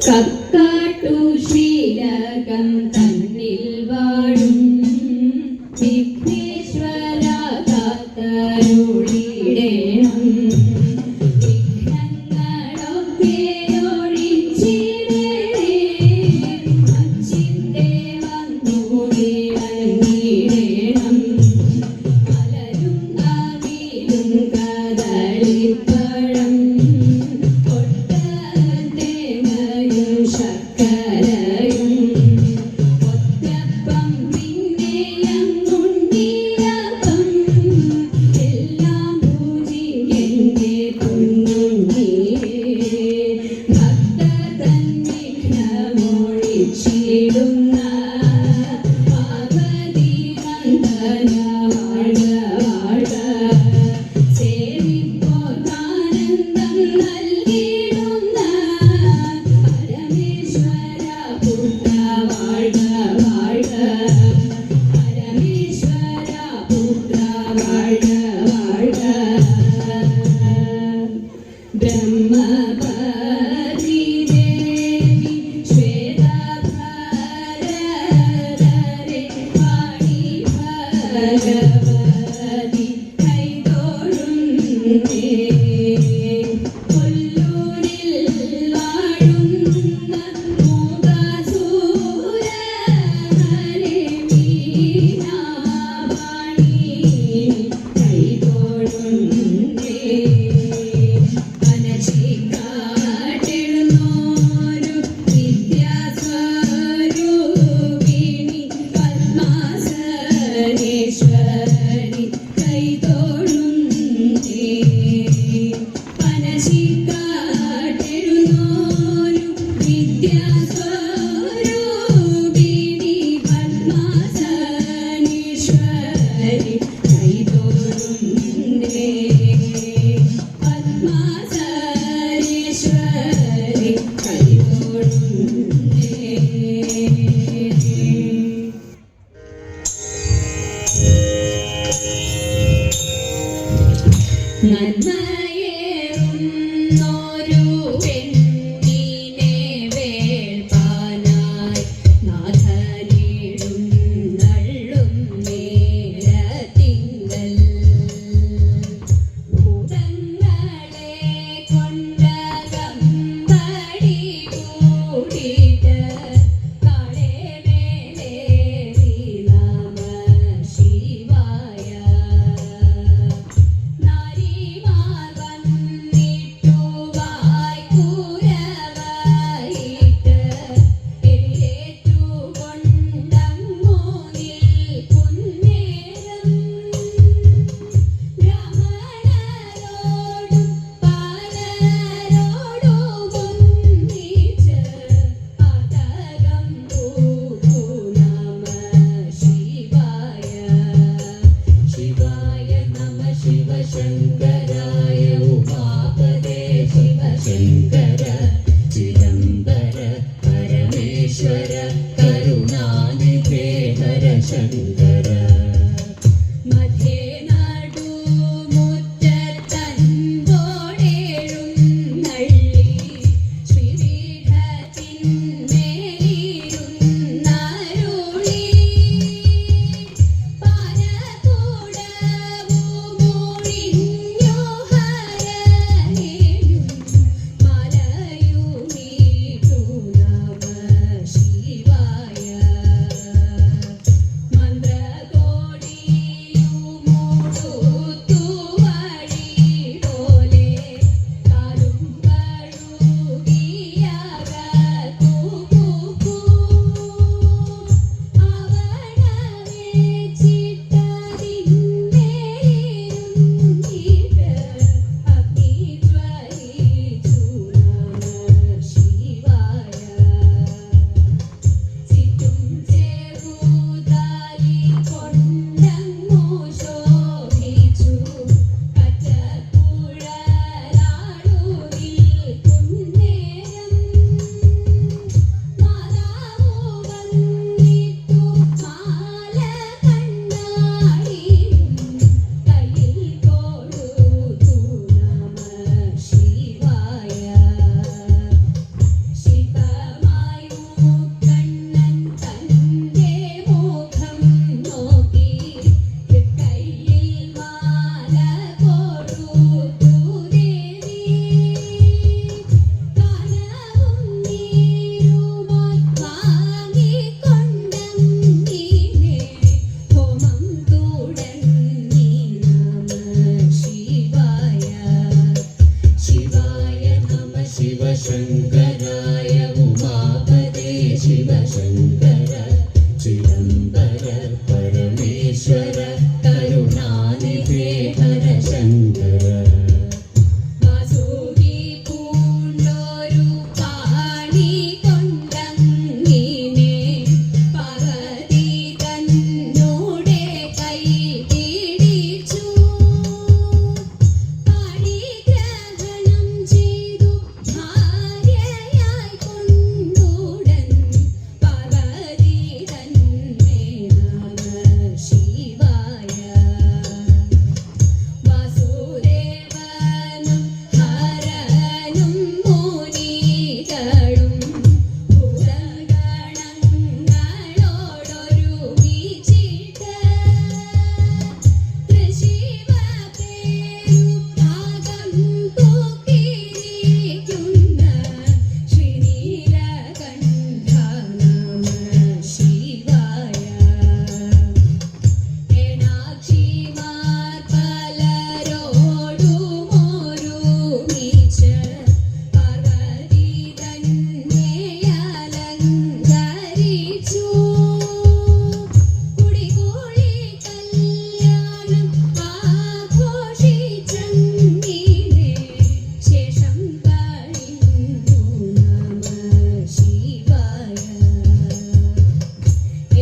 കക്കാട്ടു ശ്രീലകം തന്നിൽ വാഴും വിഘ്നേശ്വര കാത്തരുളിടേണം. വിഘ്നങ്ങളൊക്കെ ഒഴിച്ചിടണേ, അച്ചിന്റെ വന്നൂടെ അണിയിടേണം. മലരും അവിലും കദളിപ്പഴം ശർക്കരയും ഒറ്റപ്പം പിന്നെയങ്ങുണ്ടിയപ്പം എല്ലാം പൂജിക്കന്റെ പൊന്നുണ്ണിയേ. ഭക്തതൻ വിഘ്നമൊഴിച്ചിടുന്ന പാർവതി നന്ദന വാഴ്ക വാഴ്ക. സേവിപ്പോർക്കാനന്ദം നൽകിയിടുന്ന പരമേശ്വര പുത്ര വാഴ്ക വാഴ്ക. പരമേശ്വര പുത്ര വാഴ്ക വാഴ്ക. ബ്രഹ്മപതി ദേവി ശ്വേതഭദ്രകാളി ശങ്കരായ ഉമാപദേ ശിവശങ്കര ചിദംബര പരമേശ്വര കരുണാനിധേ ഹരശങ്കര വാസുകി പൂണ്ടൊരു പാണി കൊണ്ടങ്ങിനെ പാർവതി തന്നോടെ കൈ പിടിച്ചു പാണിഗ്രഹണം ചെയ്തു ഭാര്യയായി കൊണ്ടുടൻ പാർവതി തന്നെ നമഃ ശിവായ വാസുദേവനും ഹരനും മുനികളും ഭൂതഗണങ്ങളോടൊരുമിച്ചിട്ട് തൃശിവപേരുഭാഗം തൂക്കിയിരിക്കുന്ന ശ്രീനീലകണ്ഠ നമഃ ശിവായ ഏനാക്ഷിമാർ പലരോടുമൊരുമിച്ച് പാർവതി തന്നെ അലങ്കരിച്ചു കുടികൂടി കല്യാണം ആഘോഷിച്ചങ്ങിനെ ശേഷം കഴിഞ്ഞു നമഃ ശിവായ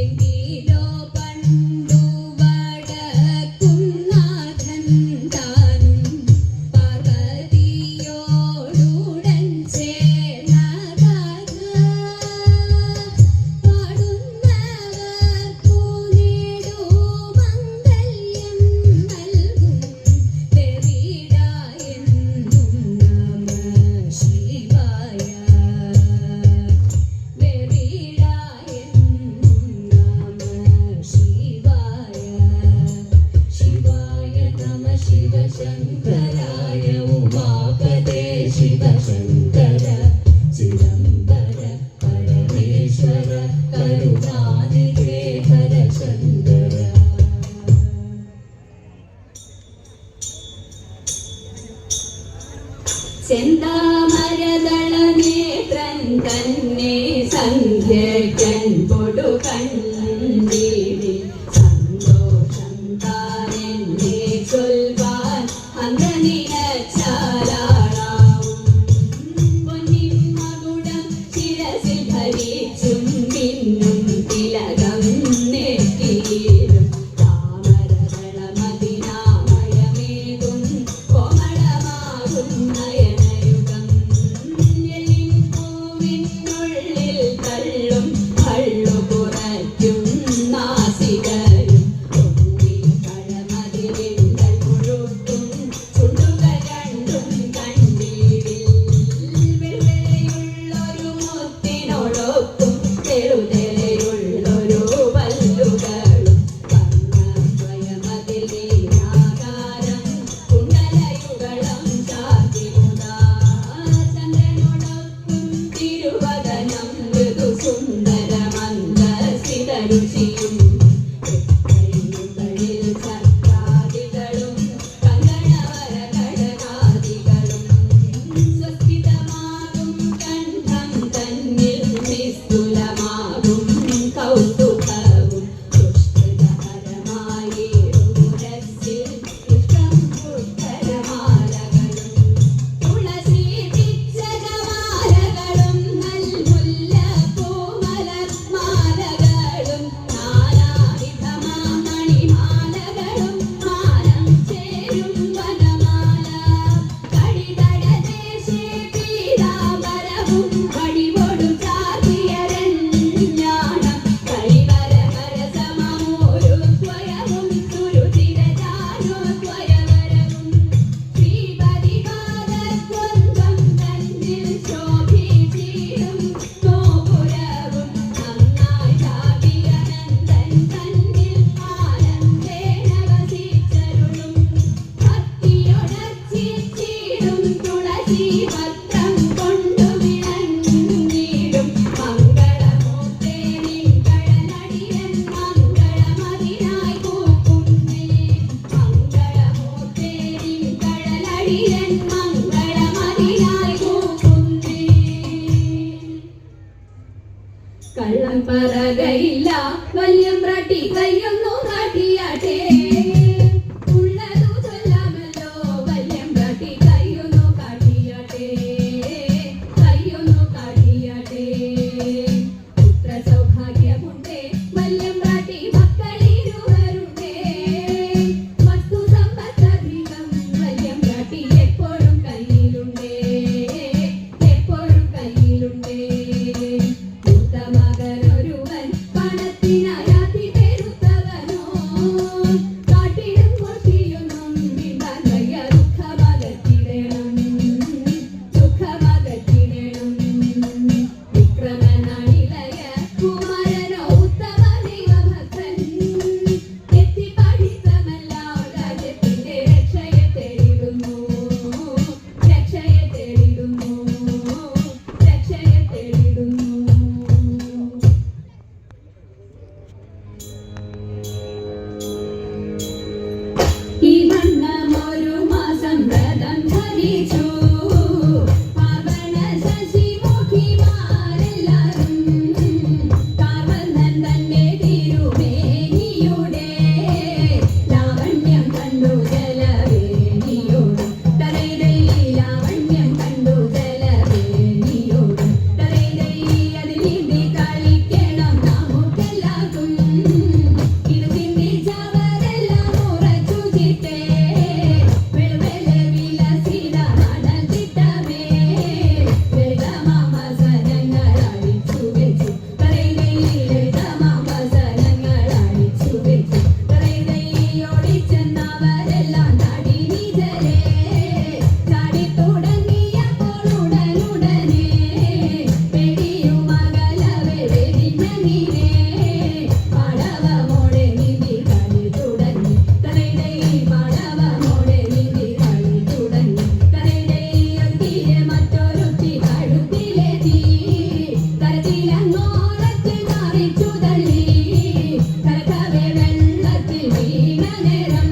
എങ്കിലോ പണ്ടു വടക്കുംനാഥൻ താനും പാർവതിയോടുടൻ ചേർന്ന കഥ പാടുന്നവർക്കു നേടുമംഗല്യം നൽകും വെറിടായെന്നും നമഃ ശിവായ വെറിടായെന്നും നമഃ ശിവായ ശിവായ നമഃ ശിവശങ്കരായ ഉമാപദേ ശിവശങ്കര ചിദംബര പരമേശ്വര കരുണാനിധേ ഹരശങ്കര ചെന്താമരദളനേത്രൻ തന്നെ സന്ധ്യയ്ക്കൻ പൊടു കണ്ടിടി സന്തോഷം താനെന്നെ ചൊൽവാൻ അന്തനിലച്ചാലാളാവും പൊന്നിൻ മകുടം ശിരസിൽ ഭരിച്ചും പിന്നും തിലകം നെറ്റിയിലും താമരദളമതിനാമയമേകും കോമളമാകും നയനയുഗം എല്ലിൻ പൂവിനുള്ളിൽ തള്ളും കള്ളം പറകയില്ല വല്യമ്പ്രാട്ടി കയ്യൊന്നു കാട്ടിയാട്ടെ ഉള്ളതു ചൊല്ലാമല്ലോ വല്യമ്പ്രാട്ടി കയ്യൊന്നു കാട്ടിയാട്ടെ കയ്യൊന്നു കാട്ടിയാട്ടെ പുത്ര സൗഭാഗ്യമുണ്ടേ വല്യമ്പ്രാട്ടി മക്കളിരുവരുണ്ടേ വസ്തു സമ്പത്തധികം വല്യമ്പ്രാട്ടി എപ്പോഴും കയ്യിലുണ്ടേ എപ്പോഴും കയ്യിലുണ്ടേ മകനൊരുവൻ പണത്തിനായാതി പെരുത്തവനോ കാട്ടിടും കൊട്ടിയൊന്നും വിടാൻ വയ്യ ദുഃഖമകറ്റിടണം ദുഃഖമകറ്റിടണം വിക്രമനാണിലയ കുമാരനോ ഉത്തമ ദൈവഭക്തൻ എത്തി പഠിത്തമെല്ലാം രാജ്യത്തിന്റെ രക്ഷയെ തേടിടുന്നു രക്ഷയെ തേടിടുന്നു രക്ഷയെ തേടിടുന്നു ഈ വണ്ണമൊരു മാസം വ്രതം ധരിച്ചു പാർവണ ശശിമുഖിമാരെല്ലാരും കാർവന്നൻ തന്റെ തിരുമേനിയുടെ ലാവണ്യം കണ്ടു ജലവേണിയോട് തലൈതൈ ലാവണ്യം കണ്ടു ജലവേണിയോട് തലൈതൈ അതിൽ നീന്തി കളിക്കണം നമുക്കെല്ലാവർക്കും ഇത് ചിന്തിച്ചവരെല്ലാം ഉറച്ചു ചിട്ടേ വെളുവെള വിലസിത നടൽ തിട്ടമേ ലളിതമാമസനങ്ങൾ അടിച്ചു വെച്ചു തലൈതൈ ലളിതമാമസനങ്ങൾ അടിച്ചു വെച്ചു തലൈതൈ ഓടിച്ചെന്നവരെല്ലാം തടി നീതലേ ചാടി തുടങ്ങിയപ്പോൾ ഉടനുടനെ പേടിയും അകലവേ വെടിഞ്ഞ നീരേ പാടവമോടെ നീന്തി കളി തുടങ്ങി തലൈതൈ പാടവമോടെ നീന്തി കളി തുടങ്ങി തലൈതൈ ഒത്തിയെ മറ്റൊരുത്തി കഴുത്തിലെത്തി കരത്തിലങ്ങോളത്തിൽ മറിച്ചു തള്ളി കരകവേ വെള്ളത്തിൽ വീണ നേരം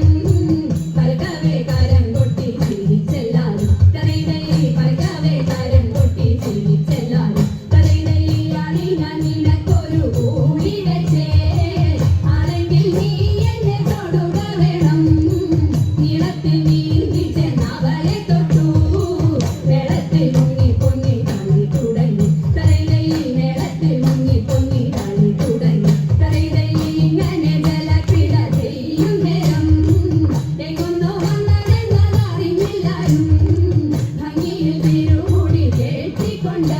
പരകവേ കരം കൊട്ടി ചിരിച്ചെല്ലാരും തലൈതൈ പരകവേ കരം കൊട്ടി ചിരിച്ചെല്ലാരും തലൈതൈ അണിഞ്ഞ നിനക്കൊരു കൂടി വെച്ചേ ആണെങ്കിൽ നീ എന്നെ തൊടുക വേണം നീളത്തിൽ നീന്തി ചെന്നവളെ തൊട്ടു വെള്ളത്തിൽ മുങ്ങി പൊങ്ങി കളി തുടങ്ങി തലൈതൈ വെള്ളത്തിൽ മുങ്ങി പൊങ്ങി കളി തുടങ്ങി തലൈതൈ ഇങ്ങനെ ജലക്രീഡ ചെയ്യും നേരം എങ്ങൊന്നു വന്നതെന്നതറിഞ്ഞില്ലാരും ഭംഗിയിൽ തിരുമുടി കേട്ടിക്കൊണ്ട്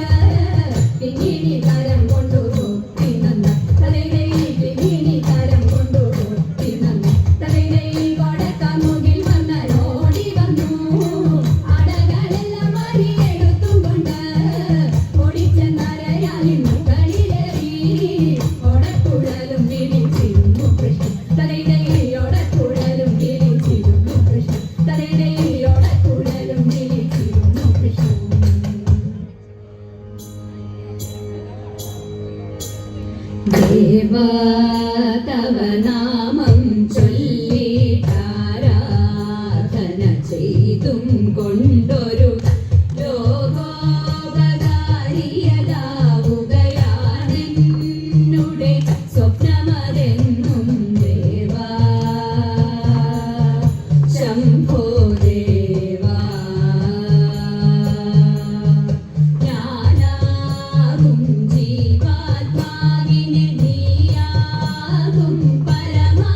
പിന്നീടി കരം കൊണ്ടു തൊട്ടി നന്ന് തലൈതൈ പിന്നീടി കരം കൊണ്ടു തൊട്ടി നന്ന് തലൈതൈ കൊടക്കാൻ മുകിൽ വന്നോടി വന്നു അടകളെല്ലാം മറിയെടുത്തും കൊണ്ട് ഓടിച്ചെന്നരയാലിൻ മുകളിലേറി ഓടക്കുഴലും വിളിച്ചിരുന്നു കൃഷ്ണൻ തലൈതൈ ഓടക്കുഴലും വിളിച്ചിരുന്നു കൃഷ്ണൻ തലൈതൈ ഓടക്കുഴലും വിളിച്ചിരുന്നു കൃഷ്ണൻ ദേവാ തവ നാമം ചൊല്ലിട്ടാരാധന ചെയ്തും കൊണ്ടൊരു ലോകോപകാരിയതാവുകയാണെന്നുടെ സ്വപ്നമതെന്നും ദേവാ ശംഭോ ദേവാ ഞാനാകും ജീവാത്മാവിനെ നീയാകും പരമാ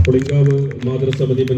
പുളിങ്കാവ് മാതൃസമിതി